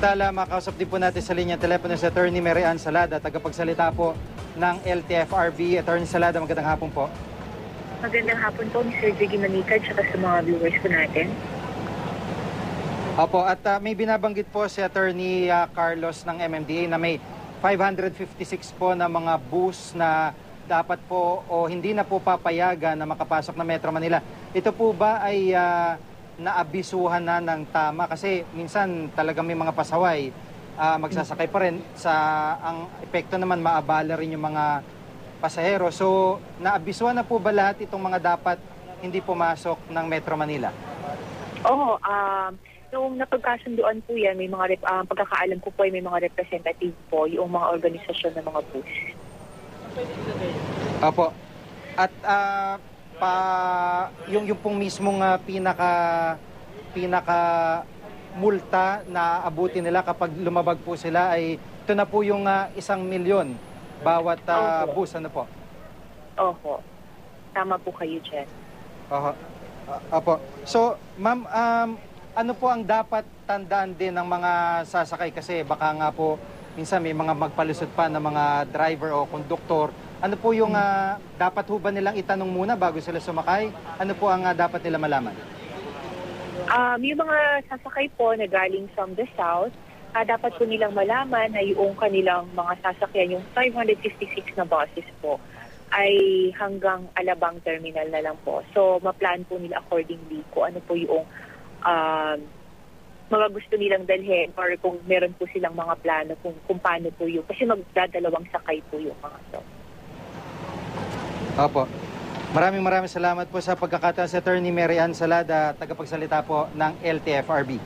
Samantala, makausap din po natin sa linya telepono si Attorney Mary Ann Salada, tagapagsalita po ng LTFRB. Attorney Salada, magandang hapon po. Magandang hapon po, Mr. Jiggy Manikad, at sa mga viewers po natin. Opo, at may binabanggit po si Attorney Carlos ng MMDA na may 556 po na mga bus na dapat po o hindi na po papayagan na makapasok na Metro Manila. Ito po ba ay naabisuhan na ng tama? Kasi minsan talagang may mga pasaway, magsasakay pa rin. Ang epekto naman, maabala rin yung mga pasahero. So, naabisuhan na po ba lahat itong mga dapat hindi pumasok ng Metro Manila? Oo, nung napagkasunduan po yan, may mga pagkakaalam ko po ay may mga representative po, yung mga organisasyon ng mga bus. Opo. At yung pong mismong pinaka multa na abutin nila kapag lumabag po sila ay ito na po yung 1 milyon bawat bus, ano po? Opo. Tama po kayo dyan. Opo. So, ma'am, ano po ang dapat tandaan din ng mga sasakay? Kasi baka nga po minsan may mga magpalusot pa ng mga driver o konduktor. Ano po yung dapat ho ba nilang itanong muna bago sila sumakay? Ano po ang dapat nila malaman? Yung mga sasakay po na galing from the south, dapat po nilang malaman na yung kanilang mga sasakyan, yung 556 na buses po, ay hanggang Alabang Terminal na lang po. So, ma-plan po nila accordingly kung ano po yung mga gusto nilang dalhin or kung meron po silang mga plano kung paano po yung, kasi magdadalawang sakay po yung mga to. Opo. Maraming salamat po sa pagkakataon sa Attorney Mary Ann Salada, tagapagsalita po ng LTFRB.